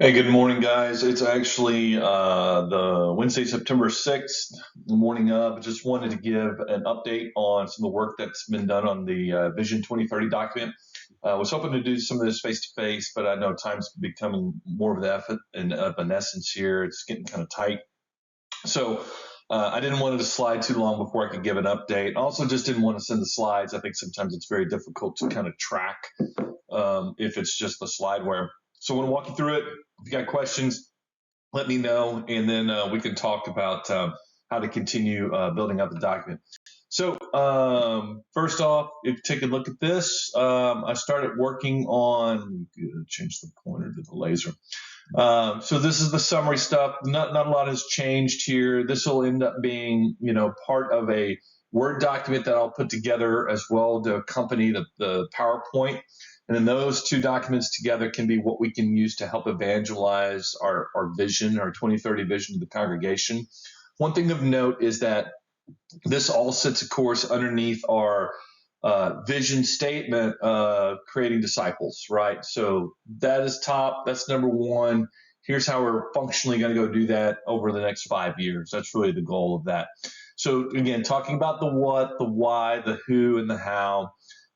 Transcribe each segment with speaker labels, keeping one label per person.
Speaker 1: Hey, good morning, guys. It's actually the Wednesday, September 6th, the morning of. Just wanted to give an update on some of the work that's been done on the Vision 2030 document. I was hoping to do some of this face to face, but I know time's becoming more of the effort and of an essence here. It's getting kind of tight. So I didn't want it to slide too long before I could give an update. Also, just didn't want to send the slides. I think sometimes it's very difficult to kind of track if it's just the slideware. So I want to walk you through it. If you got questions, let me know, and then we can talk about how to continue building up the document. So first off, if you take a look at this, I started working on, change the pointer to the laser. So this is the summary stuff. Not a lot has changed here. This will end up being, part of a Word document that I'll put together as well to accompany the PowerPoint. And then those two documents together can be what we can use to help evangelize our vision, our 2030 vision to the congregation. One thing of note is that this all sits, of course, underneath our vision statement, creating disciples, right? So that is top. That's number one. Here's how we're functionally going to go do that over the next 5 years. That's really the goal of that. So again, talking about the what, the why, the who, and the how.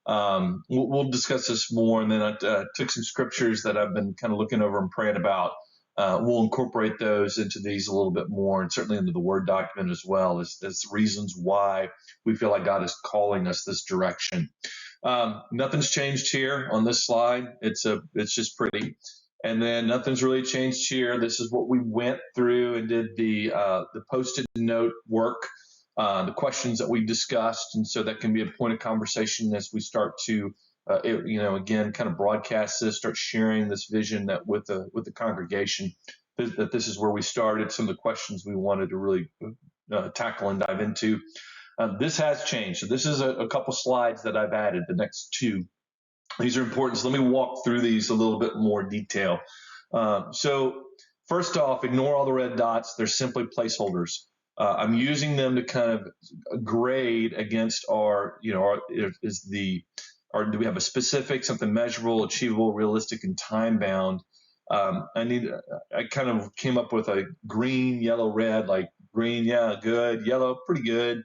Speaker 1: We'll discuss this more, and then I took some scriptures that I've been kind of looking over and praying about. We'll incorporate those into these a little bit more, and certainly into the Word document as well, as reasons why we feel like God is calling us this direction. Nothing's changed here on this slide. It's just pretty. And then nothing's really changed here. This is what we went through and did the post-it note work, the questions that we discussed, and so that can be a point of conversation as we start to, again, kind of broadcast this, start sharing this vision that with the congregation, that this is where we started. Some of the questions we wanted to really tackle and dive into. This has changed. So this is a couple slides that I've added. The next two, these are important. So let me walk through these a little bit more detail. So first off, ignore all the red dots. They're simply placeholders. I'm using them to kind of grade against our, do we have a specific, something measurable, achievable, realistic, and time bound? I kind of came up with a green, yellow, red, like green, yeah, good, yellow, pretty good.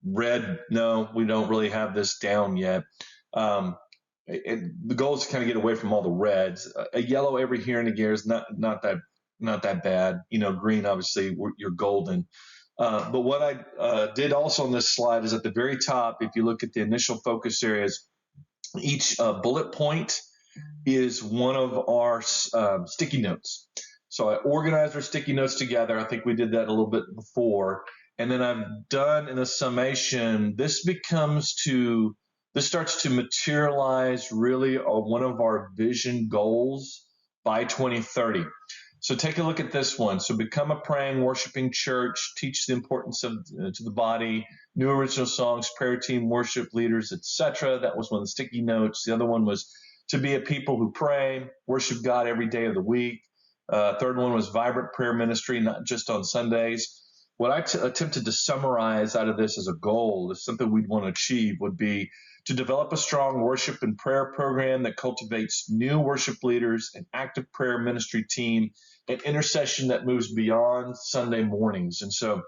Speaker 1: Red, no, we don't really have this down yet. The goal is to kind of get away from all the reds. A yellow every here and again is not that bad. Green, obviously, you're golden. But what I did also on this slide is at the very top, if you look at the initial focus areas, each bullet point is one of our sticky notes. So I organized our sticky notes together. I think we did that a little bit before. And then I've done in a summation, this starts to materialize really one of our vision goals by 2030. So take a look at this one. So become a praying, worshiping church, teach the importance of to the body, new original songs, prayer team, worship leaders, etc. That was one of the sticky notes. The other one was to be a people who pray, worship God every day of the week. Third one was vibrant prayer ministry, not just on Sundays. What I attempted to summarize out of this as a goal, is something we'd want to achieve, would be to develop a strong worship and prayer program that cultivates new worship leaders, an active prayer ministry team, an intercession that moves beyond Sunday mornings. And so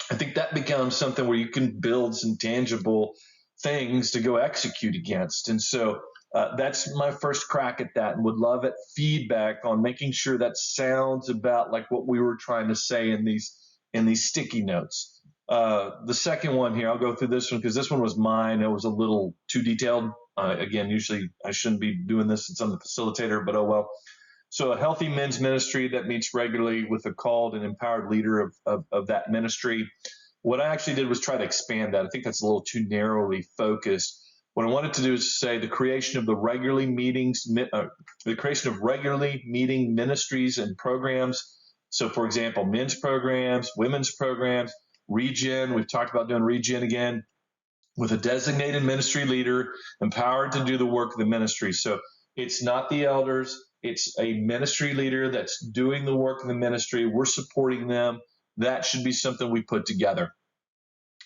Speaker 1: I think that becomes something where you can build some tangible things to go execute against. And so that's my first crack at that, and would love it feedback on making sure that sounds about like what we were trying to say in these sticky notes. The second one here, I'll go through this one because this one was mine. It was a little too detailed. Again, usually I shouldn't be doing this since I'm the facilitator, but oh well. So a healthy men's ministry that meets regularly with a called and empowered leader of that ministry. What I actually did was try to expand that. I think that's a little too narrowly focused. What I wanted to do is say the creation of regularly meeting ministries and programs. So, for example, men's programs, women's programs, regen. We've talked about doing regen again, with a designated ministry leader empowered to do the work of the ministry. So it's not the elders, it's a ministry leader that's doing the work of the ministry. We're supporting them. That should be something we put together.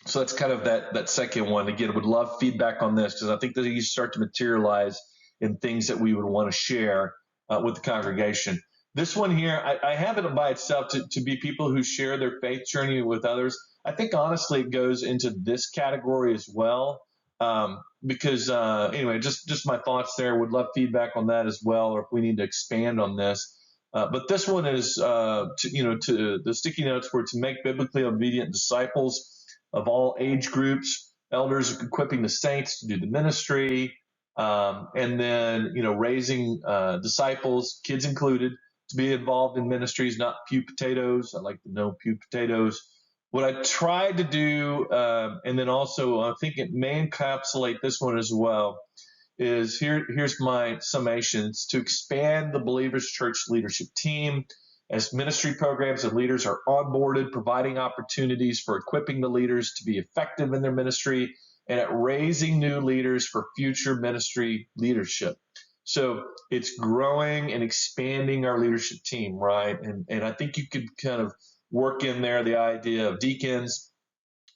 Speaker 1: So that's kind of that second one. Again, would love feedback on this because I think that these start to materialize in things that we would want to share with the congregation. This one here, I have it by itself to be people who share their faith journey with others. I think honestly it goes into this category as well. Because anyway, just my thoughts there. Would love feedback on that as well, or if we need to expand on this. But this one is, to the sticky notes were to make biblically obedient disciples of all age groups, elders equipping the saints to do the ministry, and then, raising disciples, kids included, to be involved in ministries, not pew potatoes. I like to know pew potatoes. What I tried to do, and then also I think it may encapsulate this one as well, is here's my summations: to expand the Believers Church leadership team as ministry programs and leaders are onboarded, providing opportunities for equipping the leaders to be effective in their ministry, and at raising new leaders for future ministry leadership. So it's growing and expanding our leadership team, right? And I think you could kind of work in there the idea of deacons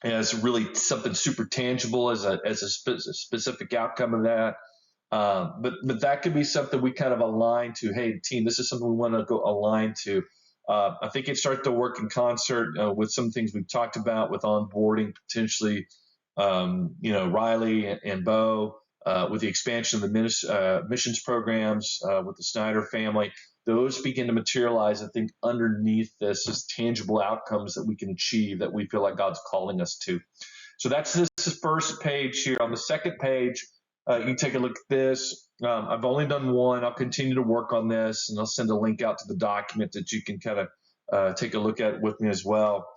Speaker 1: as really something super tangible as a specific outcome of that. But that could be something we kind of align to. Hey, team, this is something we want to go align to. I think it starts to work in concert with some things we've talked about with onboarding potentially, Riley and Bo, with the expansion of the missions programs with the Snyder family. Those begin to materialize, I think, underneath this as tangible outcomes that we can achieve that we feel like God's calling us to. So that's this first page here. On the second page, you can take a look at this. I've only done one. I'll continue to work on this, and I'll send a link out to the document that you can kind of take a look at with me as well.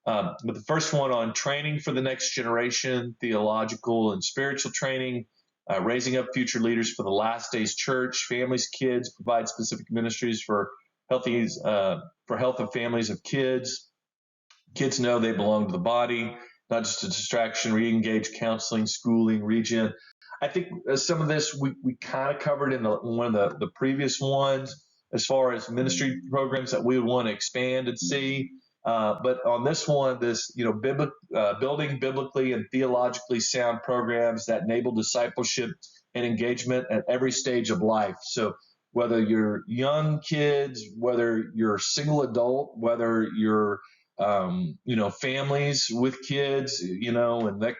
Speaker 1: But the first one on training for the next generation, theological and spiritual training, raising up future leaders for the last days church, families, kids, provide specific ministries for health and families of kids. Kids know they belong to the body, not just a distraction, re-engage counseling, schooling, regen. I think some of this we kind of covered in one of the previous ones as far as ministry programs that we would want to expand and see. But on this one, building biblically and theologically sound programs that enable discipleship and engagement at every stage of life. So whether you're young kids, whether you're a single adult, whether you're families with kids, and that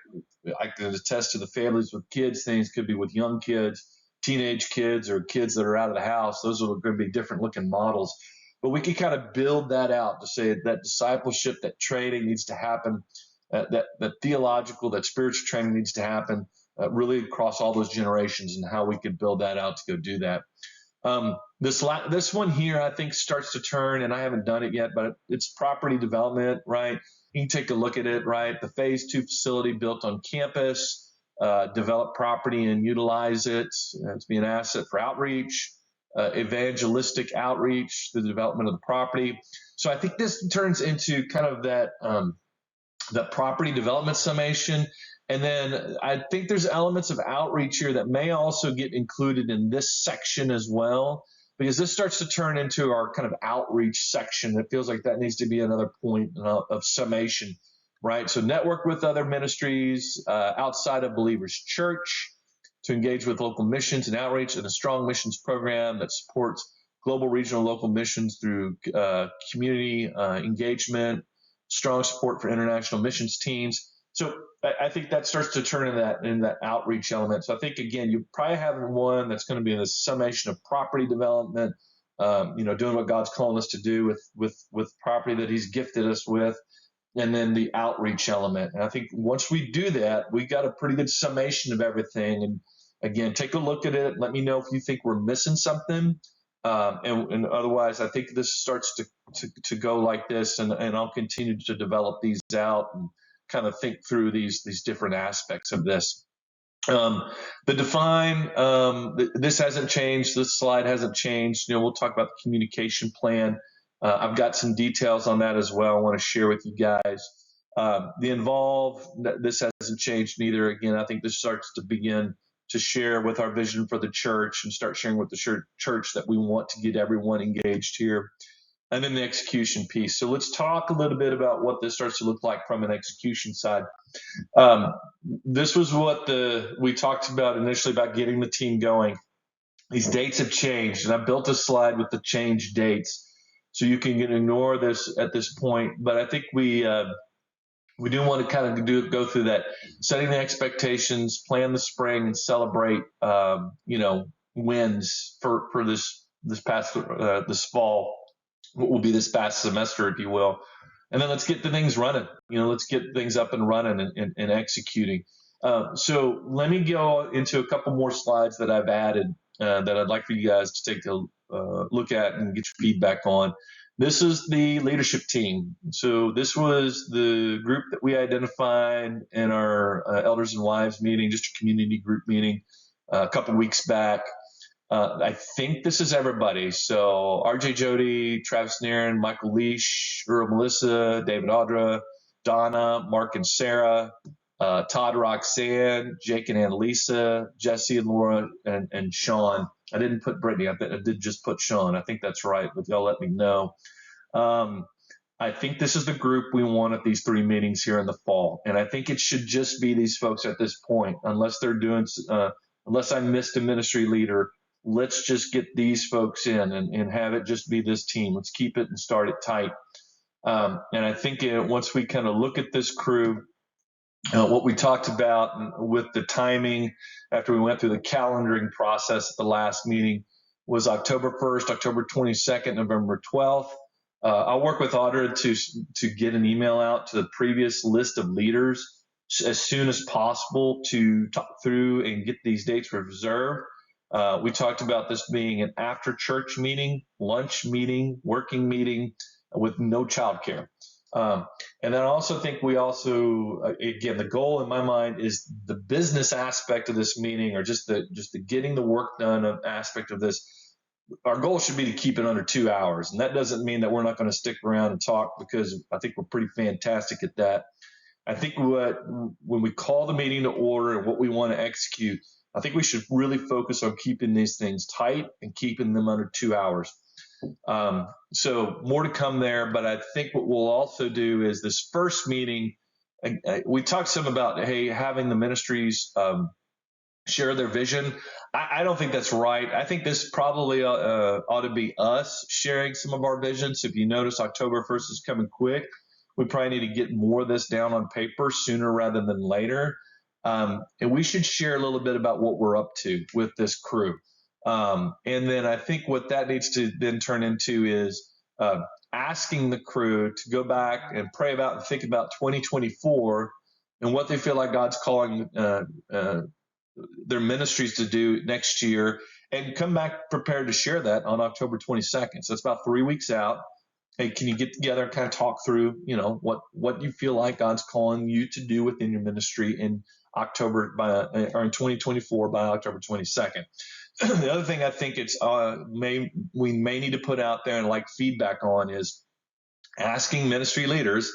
Speaker 1: I can attest to the families with kids things could be with young kids, teenage kids, or kids that are out of the house. Those are going to be different looking models. But we can kind of build that out to say that discipleship, that training needs to happen, that theological, that spiritual training needs to happen really across all those generations, and how we could build that out to go do that. This one here, I think, starts to turn, and I haven't done it yet, but it's property development, right? You can take a look at it, right? The phase 2 facility built on campus, develop property and utilize it to be an asset for outreach, evangelistic outreach, the development of the property. So I think this turns into kind of that property development summation. And then I think there's elements of outreach here that may also get included in this section as well, because this starts to turn into our kind of outreach section. It feels like that needs to be another point of summation, right? So network with other ministries outside of Believers Church to engage with local missions and outreach, and a strong missions program that supports global, regional, local missions through community engagement, strong support for international missions teams. So I think that starts to turn in that outreach element. So I think, again, you probably have one that's going to be in the summation of property development, doing what God's calling us to do with property that He's gifted us with, and then the outreach element. And I think once we do that, we got a pretty good summation of everything. And again, take a look at it. Let me know if you think we're missing something. And otherwise, I think this starts to go like this, and I'll continue to develop these out and kind of think through these different aspects of this. The define, this hasn't changed. This slide hasn't changed. We'll talk about the communication plan. I've got some details on that as well I want to share with you guys. The involve, this hasn't changed neither. Again, I think this starts to begin to share with our vision for the church and start sharing with the church that we want to get everyone engaged here. And then the execution piece. So let's talk a little bit about what this starts to look like from an execution side. This was what we talked about initially about getting the team going. these dates have changed, and I built a slide with the changed dates, so you can ignore this at this point. But I think we do want to kind of go through that, setting the expectations, plan the spring, and celebrate wins for this past this fall, what will be this past semester, if you will. And then let's get the things running. Let's get things up and running and executing. So let me go into a couple more slides that I've added that I'd like for you guys to take a look at and get your feedback on. This is the leadership team. So this was the group that we identified in our Elders and Wives meeting, just a community group meeting a couple weeks back. I think this is everybody. So RJ Jody, Travis Nairn, Michael Leash, Earl Melissa, David Audra, Donna, Mark and Sarah, Todd Roxanne, Jake and Annalisa, Jesse and Laura, and Sean. I didn't put Brittany. I did just put Sean. I think that's right, but y'all let me know. I think this is the group we want at these 3 meetings here in the fall. And I think it should just be these folks at this point, unless they're doing, unless I missed a ministry leader. Let's just get these folks in and have it just be this team. Let's keep it and start it tight. And I think once we kind of look at this crew, what we talked about with the timing after we went through the calendaring process at the last meeting was October 1st, October 22nd, November 12th. I'll work with Audra to get an email out to the previous list of leaders as soon as possible to talk through and get these dates reserved. We talked about this being an after church meeting, lunch meeting, working meeting with no childcare. And then I also think again, the goal in my mind is the business aspect of this meeting, or just the getting the work done aspect of this. Our goal should be to keep it under 2 hours. And that doesn't mean that we're not going to stick around and talk, because I think we're pretty fantastic at that. I think when we call the meeting to order and what we want to execute, I think we should really focus on keeping these things tight and keeping them under 2 hours. So more to come there, but I think what we'll also do is this first meeting, we talked some about, having the ministries share their vision. I don't think that's right. I think this probably ought to be us sharing some of our visions. If you notice, October 1st is coming quick. We probably need to get more of this down on paper sooner rather than later. And we should share a little bit about what we're up to with this crew. And then I think what that needs to then turn into is asking the crew to go back and pray about and think about 2024 and what they feel like God's calling their ministries to do next year, and come back prepared to share that on October 22nd. So it's about 3 weeks out. Hey, can you get together and kind of talk through, what you feel like God's calling you to do within your ministry in October or in 2024 by October 22nd. The other thing I think we may need to put out there and like feedback on is asking ministry leaders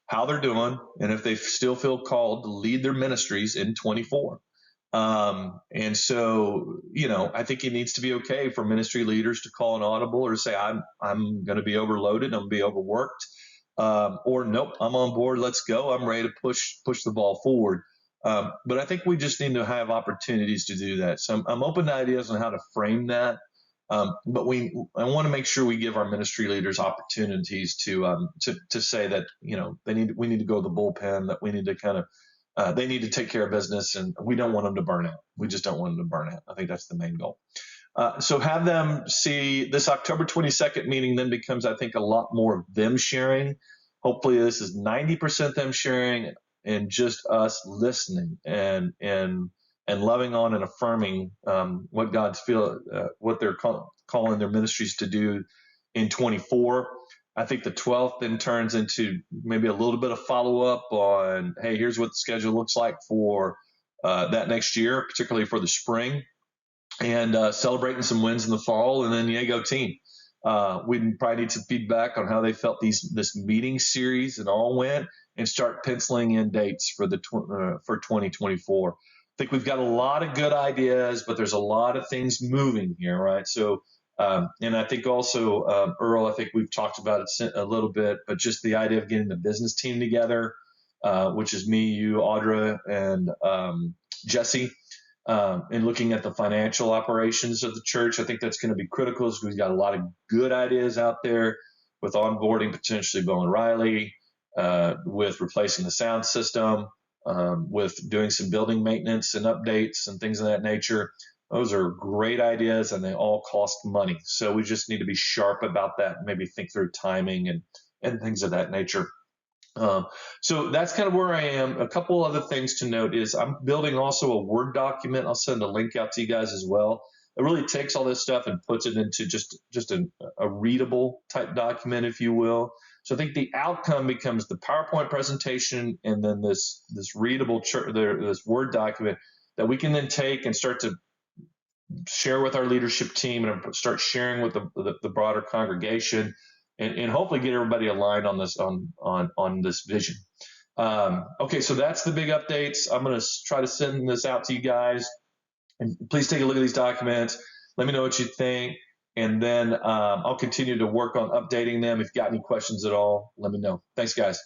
Speaker 1: how they're doing and if they still feel called to lead their ministries in 24. And so, I think it needs to be okay for ministry leaders to call an audible or say, I'm going to be overloaded, I'm going to be overworked, or nope, I'm on board, let's go, I'm ready to push the ball forward. But I think we just need to have opportunities to do that. So I'm open to ideas on how to frame that. But I want to make sure we give our ministry leaders opportunities to say that, we need to go to the bullpen, that we need to kind of, they need to take care of business, and we don't want them to burn out. We just don't want them to burn out. I think that's the main goal. So have them see this October 22nd meeting then becomes, I think, a lot more of them sharing. Hopefully this is 90% them sharing and just us listening and loving on and affirming what God's what they're calling their ministries to do in 24. I think the 12th then turns into maybe a little bit of follow-up on, hey, here's what the schedule looks like for that next year, particularly for the spring, and celebrating some wins in the fall, and then go team. We probably need some feedback on how they felt this meeting series and all went, and start penciling in dates for for 2024. I think we've got a lot of good ideas, but there's a lot of things moving here, right? So, and I think also, Earl, I think we've talked about it a little bit, but just the idea of getting the business team together, which is me, you, Audra, and Jesse. and looking at the financial operations of the church. I think that's going to be critical because we've got a lot of good ideas out there with onboarding potentially Bill and Riley, with replacing the sound system, with doing some building maintenance and updates and things of that nature. Those are great ideas and they all cost money. So we just need to be sharp about that and maybe think through timing and things of that nature. So that's kind of where I am. A couple other things to note is I'm building also a Word document. I'll send a link out to you guys as well. It really takes all this stuff and puts it into just a readable type document, if you will. So I think the outcome becomes the PowerPoint presentation and then this readable this Word document that we can then take and start to share with our leadership team and start sharing with the broader congregation and hopefully get everybody aligned on this on this vision. Okay, so that's the big updates. I'm going to try to send this out to you guys, and please take a look at these documents. Let me know what you think, and then I'll continue to work on updating them. If you've got any questions at all, let me know. Thanks, guys.